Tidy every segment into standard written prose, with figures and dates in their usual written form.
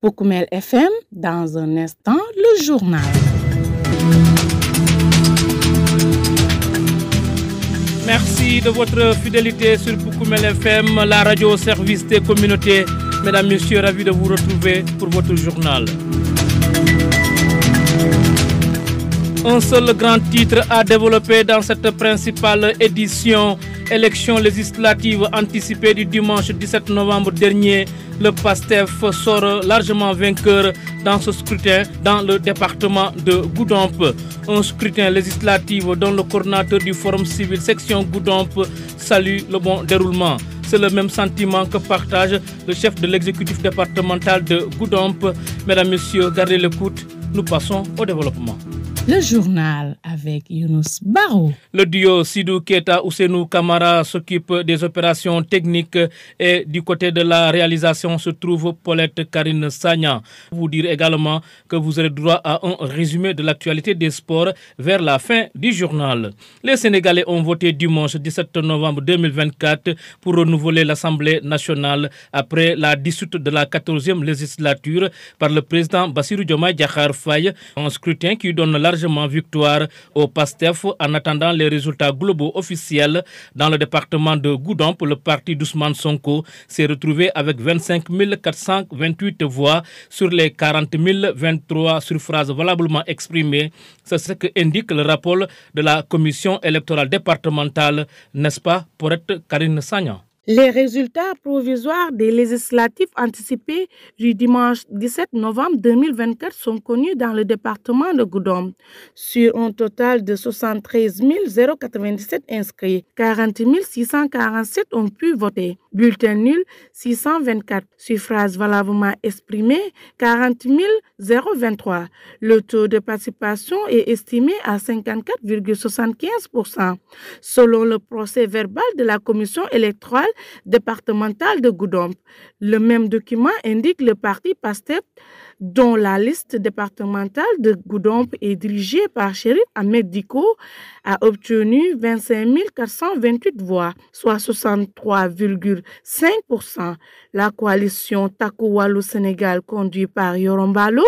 Poukoumel FM, dans un instant, le journal. Merci de votre fidélité sur Poukoumel FM, la radio au service des communautés. Mesdames, Messieurs, ravi de vous retrouver pour votre journal. Un seul grand titre à développer dans cette principale édition. Élection législative anticipée du dimanche 17 novembre dernier. Le PASTEF sort largement vainqueur dans ce scrutin dans le département de Goudomp. Un scrutin législatif dont le coordinateur du Forum civil section Goudomp salue le bon déroulement. C'est le même sentiment que partage le chef de l'exécutif départemental de Goudomp. Mesdames, Messieurs, gardez l'écoute. Nous passons au développement. Le journal avec Younous Barou. Le duo Sidou Keita Ousseinou Kamara s'occupe des opérations techniques et du côté de la réalisation se trouve Paulette Karine Sagna. Vous dire également que vous aurez droit à un résumé de l'actualité des sports vers la fin du journal. Les Sénégalais ont voté dimanche 17 novembre 2024 pour renouveler l'Assemblée nationale après la dissoute de la 14e législature par le président Bassirou Diomaye Diakhar Faye. Un scrutin qui donne largement victoire au PASTEF en attendant les résultats globaux officiels. Dans le département de Goudomp, le parti d'Ousmane Sonko s'est retrouvé avec 25 428 voix sur les 40 023 suffrages valablement exprimés. C'est ce que indique le rapport de la commission électorale départementale, n'est-ce pas, Paulette Karine Sagna? Les résultats provisoires des législatives anticipées du dimanche 17 novembre 2024 sont connus dans le département de Goudomp. Sur un total de 73 097 inscrits, 40 647 ont pu voter. Bulletin nul 624. Suffrages valablement exprimés 40 023. Le taux de participation est estimé à 54,75%. Selon le procès verbal de la commission électorale départementale de Goudomp, le même document indique le parti PASTEF dont la liste départementale de Goudomp est dirigée par Chérif Ahmed Diko a obtenu 25 428 voix, soit 63,5%. La coalition Taku Wallu Sénégal conduite par Yorombalo,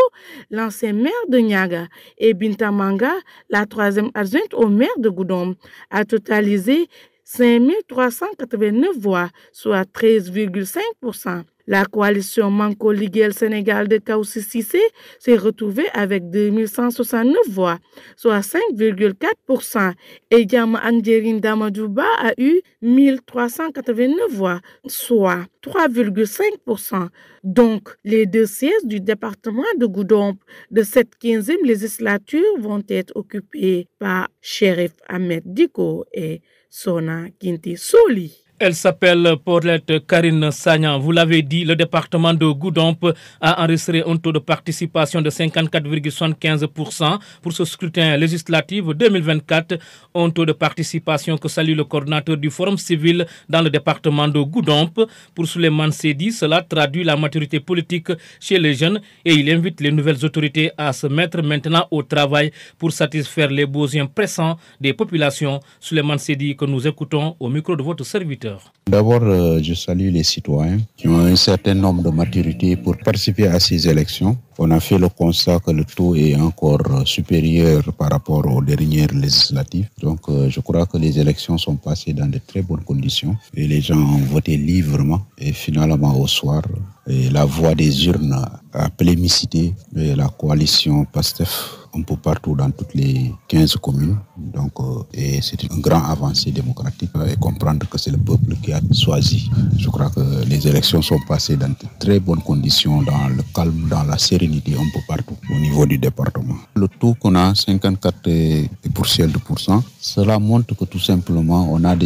l'ancien maire de Niaga, et Binta Manga, la troisième adjointe au maire de Goudomp, a totalisé 5 389 voix, soit 13,5%. La coalition Manko Liguel Sénégal de Kaoussi Cissé s'est retrouvée avec 2169 voix, soit 5,4%. Et Diama Andjerine Damadouba a eu 1389 voix, soit 3,5%. Donc, les deux sièges du département de Goudomp de cette 15e législature vont être occupés par Chérif Ahmed Diko et Sona Kinti Soli. Elle s'appelle Paulette Karine Sagna. Vous l'avez dit, le département de Goudomp a enregistré un taux de participation de 54,75% pour ce scrutin législatif 2024. Un taux de participation que salue le coordinateur du Forum civil dans le département de Goudomp. Pour Souleymane Sedi, cela traduit la maturité politique chez les jeunes et il invite les nouvelles autorités à se mettre maintenant au travail pour satisfaire les besoins pressants des populations. Souleymane Sedi que nous écoutons au micro de votre serviteur. D'abord, je salue les citoyens qui ont un certain nombre de maturité pour participer à ces élections. On a fait le constat que le taux est encore supérieur par rapport aux dernières législatives. Donc, je crois que les élections sont passées dans de très bonnes conditions et les gens ont voté librement. Et finalement, au soir, la voix des urnes a plébiscité la coalition PASTEF un peu partout dans toutes les 15 communes. Donc, et c'est une grande avancée démocratique et comprendre que c'est le peuple qui a choisi. Je crois que les élections sont passées dans de très bonnes conditions, dans le calme, dans la sérénité un peu partout au niveau du département. Le taux qu'on a, 54%, cela montre que tout simplement on a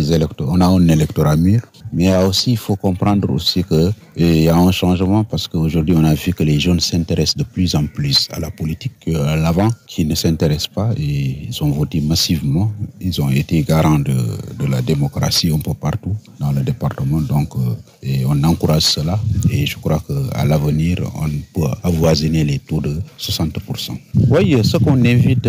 un électorat mûr. Mais aussi, il faut comprendre aussi que Et il y a un changement parce qu'aujourd'hui, on a vu que les jeunes s'intéressent de plus en plus à la politique qu'à l'avant, qui ne s'intéressent pas et ils ont voté massivement. Ils ont été garants de la démocratie un peu partout dans le département. Donc, et on encourage cela et je crois qu'à l'avenir, on peut avoisiner les taux de 60%. Oui, ce qu'on invite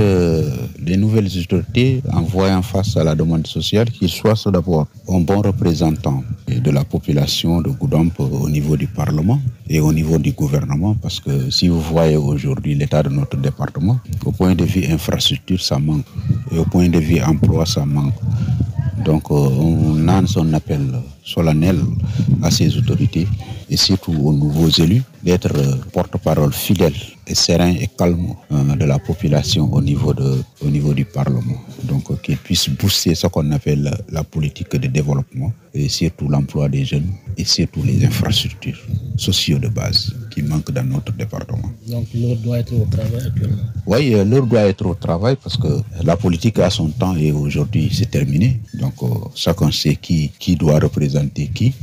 les nouvelles autorités en voyant face à la demande sociale, qu'ils soient d'abord un bon représentant de la population de Goudomp au niveau du Parlement et au niveau du gouvernement, parce que si vous voyez aujourd'hui l'état de notre département, au point de vue infrastructure, ça manque, et au point de vue emploi, ça manque. Donc on lance un appel solennel à ces autorités et surtout aux nouveaux élus d'être porte-parole fidèle et serein et calme de la population au niveau du Parlement. Donc qu'ils puissent booster ce qu'on appelle la politique de développement et surtout l'emploi des jeunes et surtout les infrastructures sociaux de base qui manquent dans notre département. Donc l'heure doit être au travail actuellement. Oui, l'heure doit être au travail parce que la politique a son temps et aujourd'hui c'est terminé. Donc chacun sait qui doit représenter qui.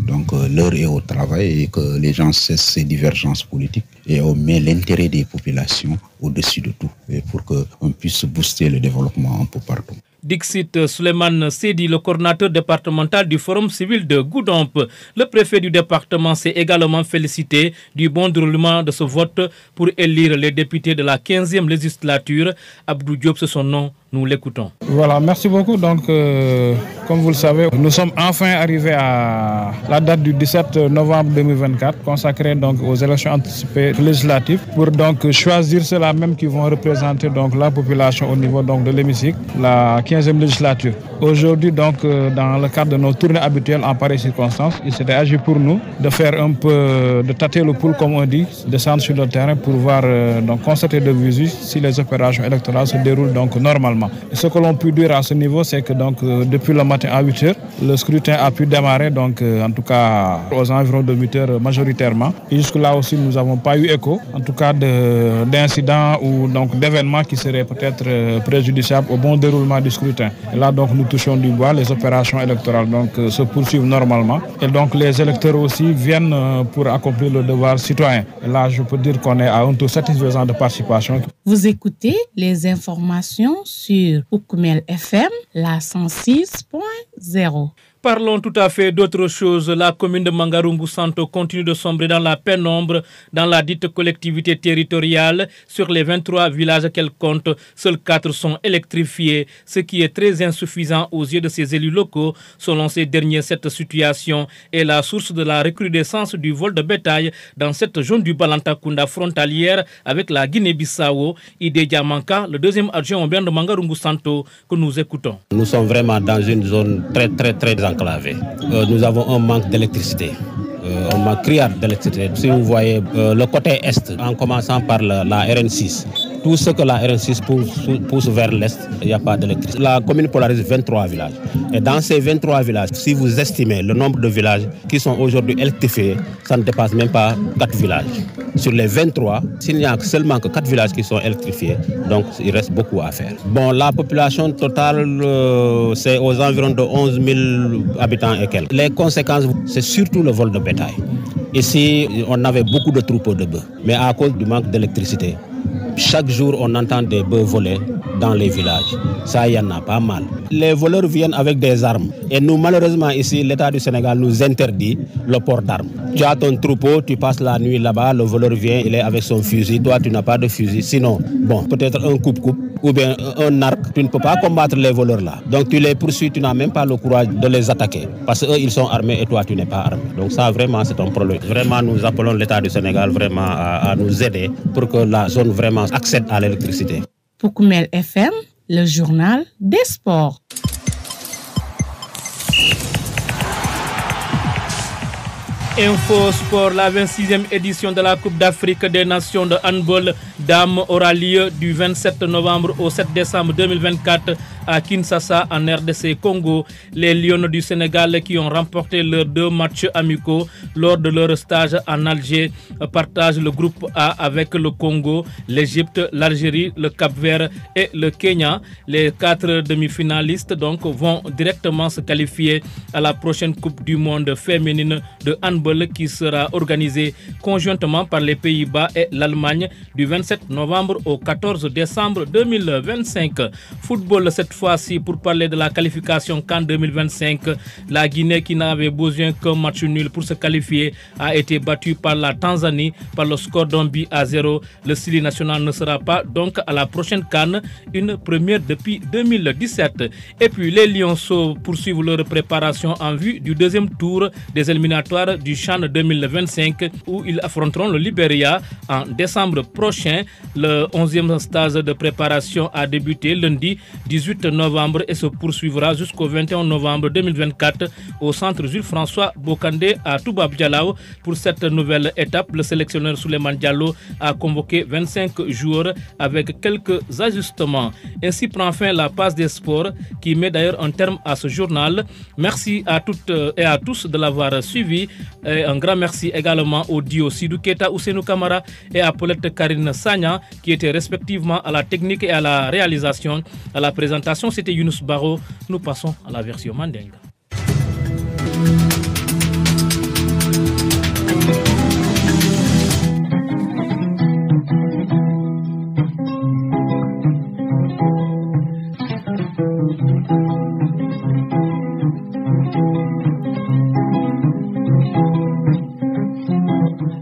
Donc l'heure est au travail et que les gens cessent ces divergences politiques et on met l'intérêt des populations au-dessus de tout et pour qu'on puisse booster le développement un peu partout. Dixit Suleiman Sedi, le coordinateur départemental du Forum civil de Goudomp. Le préfet du département s'est également félicité du bon déroulement de ce vote pour élire les députés de la 15e législature. Abdou Diop, c'est son nom. Nous l'écoutons. Voilà, merci beaucoup. Donc, comme vous le savez, nous sommes enfin arrivés à la date du 17 novembre 2024, consacrée donc aux élections anticipées législatives, pour donc choisir ceux-là même qui vont représenter donc la population au niveau donc de l'hémicycle, la 15e législature. Aujourd'hui, donc, dans le cadre de nos tournées habituelles en pareille circonstance, il s'était agi pour nous de faire un peu, de tâter le pouls, comme on dit, descendre sur le terrain pour voir, donc, constater de visu si les opérations électorales se déroulent donc normalement. Et ce que l'on peut dire à ce niveau, c'est que donc, depuis le matin à 8h, le scrutin a pu démarrer, donc, en tout cas aux environs de 8h majoritairement. Et jusque-là aussi, nous n'avons pas eu écho, en tout cas d'incidents ou d'événements qui seraient peut-être préjudiciables au bon déroulement du scrutin. Et là, donc, nous touchons du bois, les opérations électorales donc, se poursuivent normalement. Et donc, les électeurs aussi viennent pour accomplir le devoir citoyen. Et là, je peux dire qu'on est à un taux satisfaisant de participation. Vous écoutez les informations sur Oukoumel FM, la 106.0. Parlons tout à fait d'autre chose. La commune de Mangarungu Santo continue de sombrer dans la pénombre dans la dite collectivité territoriale. Sur les 23 villages qu'elle compte, seuls 4 sont électrifiés, ce qui est très insuffisant aux yeux de ses élus locaux. Selon ces derniers, cette situation est la source de la recrudescence du vol de bétail dans cette zone du Balantakunda frontalière avec la Guinée-Bissau. Idé Diamanka, le deuxième adjoint au maire de Mangarungu Santo, que nous écoutons. Nous sommes vraiment dans une zone très enclavée. Nous avons un manque d'électricité. On manque criard d'électricité. Si vous voyez le côté est, en commençant par la RN6, tout ce que la RN6 pousse vers l'est, il n'y a pas d'électricité. La commune polarise 23 villages. Et dans ces 23 villages, si vous estimez le nombre de villages qui sont aujourd'hui électrifiés, ça ne dépasse même pas 4 villages. Sur les 23, s'il n'y a seulement que 4 villages qui sont électrifiés, donc il reste beaucoup à faire. Bon, la population totale, c'est aux environs de 11 000 habitants et quelques. Les conséquences, c'est surtout le vol de bétail. Ici, on avait beaucoup de troupeaux de bœufs, mais à cause du manque d'électricité, chaque jour, on entend des bœufs voler dans les villages. Ça, il y en a pas mal. Les voleurs viennent avec des armes. Et nous, malheureusement, ici, l'État du Sénégal nous interdit le port d'armes. Tu as ton troupeau, tu passes la nuit là-bas, le voleur vient, il est avec son fusil. Toi, tu n'as pas de fusil. Sinon, bon, peut-être un coupe-coupe ou bien un arc. Tu ne peux pas combattre les voleurs là. Donc, tu les poursuis, tu n'as même pas le courage de les attaquer. Parce qu'eux, ils sont armés et toi, tu n'es pas armé. Donc, ça, vraiment, c'est un problème. Vraiment, nous appelons l'État du Sénégal vraiment à nous aider pour que la zone vraiment accède à l'électricité. Pour Oukoumel FM, le journal des sports. Info Sport, la 26e édition de la Coupe d'Afrique des Nations de handball dames aura lieu du 27 novembre au 7 décembre 2024 à Kinshasa en RDC Congo. Les Lions du Sénégal qui ont remporté leurs 2 matchs amicaux lors de leur stage en Alger partagent le groupe A avec le Congo, l'Égypte, l'Algérie, le Cap-Vert et le Kenya. Les 4 demi-finalistes donc vont directement se qualifier à la prochaine Coupe du monde féminine de handball football qui sera organisé conjointement par les Pays-Bas et l'Allemagne du 27 novembre au 14 décembre 2025. Football cette fois-ci pour parler de la qualification CAN 2025. La Guinée, qui n'avait besoin qu'un match nul pour se qualifier, a été battue par la Tanzanie par le score d'un but à 0. Le Syli national ne sera pas donc à la prochaine CAN, une première depuis 2017. Et puis les Lionceaux poursuivent leur préparation en vue du deuxième tour des éliminatoires du CHAN 2025 où ils affronteront le Libéria en décembre prochain. Le 11e stage de préparation a débuté lundi 18 novembre et se poursuivra jusqu'au 21 novembre 2024 au centre Jules François Bokandé à Toubab Dialaw. Pour cette nouvelle étape, le sélectionneur Souleymane Diallo a convoqué 25 joueurs avec quelques ajustements. Ainsi prend fin la passe des sports qui met d'ailleurs un terme à ce journal. Merci à toutes et à tous de l'avoir suivi. Et un grand merci également au duo Sidou Keita, Ousseynou Kamara et à Paulette Karine Sagna qui étaient respectivement à la technique et à la réalisation. À la présentation, c'était Younous Baro. Nous passons à la version mandingue.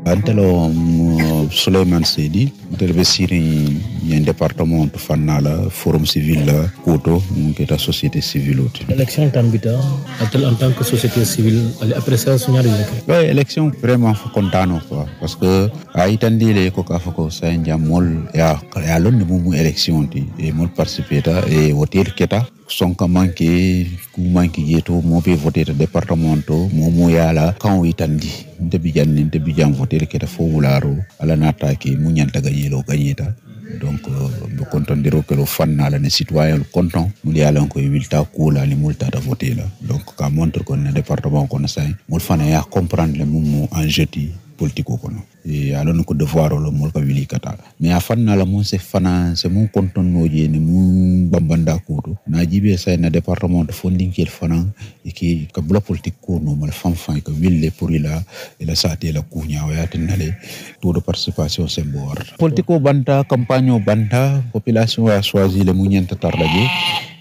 Antelo Souleymane Seydi delbe siri un département de Fannala forum civil la Koto qui est la société civile. Élection tambita en tant que société civile après ça soñari ouais élection vraiment content quoi parce que a itandi le ko ka fako sa ndiamol ya lon mu élection ti et mol participer et voter keta sonka manke ku manke yeto mo be voter départementaux mo yala kan itandi nte bijan voter keta fo wularo ala nata ki mu nyanta ganyelo ganyeta donc be contondero que le Fannala les citoyens content nous y allons ko wilta kula ni multa da voter là donc ka montre que le département qu'on ça mol fana ya comprendre le mouvement en jeudi politico kono et alors nous devoir le mol ka wili kata mais a Fannala mon c'est fana c'est mon content no je ni mu bambanda ko na jibe say na département de fonding kel fana et qui ka bla politique ko no mal fam fan ka wille pour ila saté la kunya wa yatinale taux de participation c'est bord politico banta campagne banta population a choisi le munyenta tarlaje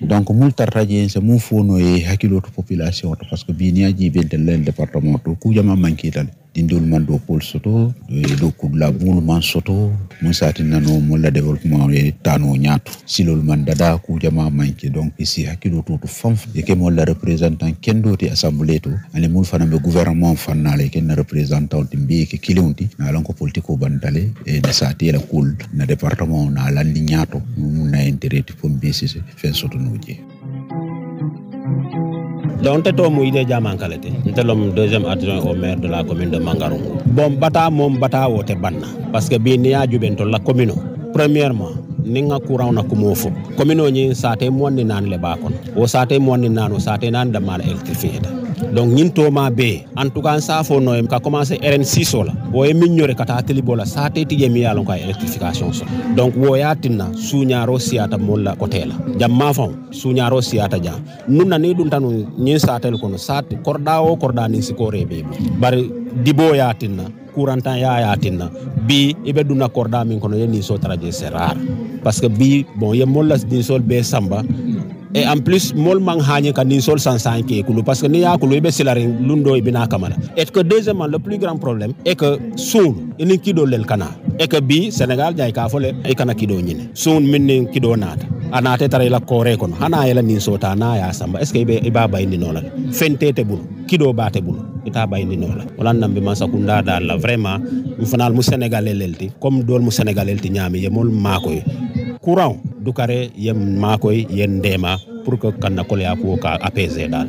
donc mul tarlaje c'est mon fono et hakilo population parce que bi ni aji bentel le département ko jama manki dal dindul man do pol soto do kudla bul man soto mun satina no mo la développement e tano nyaato silol man dada ku jama manki donc ici hakilo to fam e ke mo la représentant kendo ti assemblée to ale mul fana be gouvernement Fannala ken représentant timbi ke kilonti na lon ko politico bandale e na sati la kul na département na landi nyaato mun na intérêt pour BCC fait soto noje. Donc, nous avons le deuxième adjoint au maire de la commune de Mangarongo. Bon, bata wote banna. Parce que bien jubento la commune. Premièrement, ninga courant na kumofo. Commune ni sate mwani nan le bakon. O sate mwani nano sate nan da mal électrifié. Donc ñin toma be en tout cas ça fo no ka commencer RN6 la wo e mignore kata telibola sate ti yemi yalon ka électrification so donc wo yatina suñaro siata molla côté la jamma fam suñaro siata jam nunna ni dun tanu ñin satel kono sate korda ni sikore be bari dibo yatina courantan yatinna bi ibe duna korda min kono yeni so traje c'est rare parce que bi bon ye molla din sol be samba. Et en plus, mol mang hanye kan ni sol sansan ke kulu parce que ni ya kulu ibe silari lundo ibina kamala. Et que deuxièmement, le plus grand problème est que soun ini kido lel kana. Et que bi Sénégal jay ka fole e kana kido nyine. Soun minni kido nata. Anate tare la kore kono. Hana yela ni sota na ya samba. Est-ce que iba bayndi nola. Fentete bulu, kido bate bulu. Ita bayndi nola. Wala nambe masakunda dal la vraiment mfanal mu Sénégalais lelti comme dol mu Sénégalais lelti nyami ye mol makoy. Courant du carré yem makoy yen ndema pour que kanna kolya ko ka apaiser dal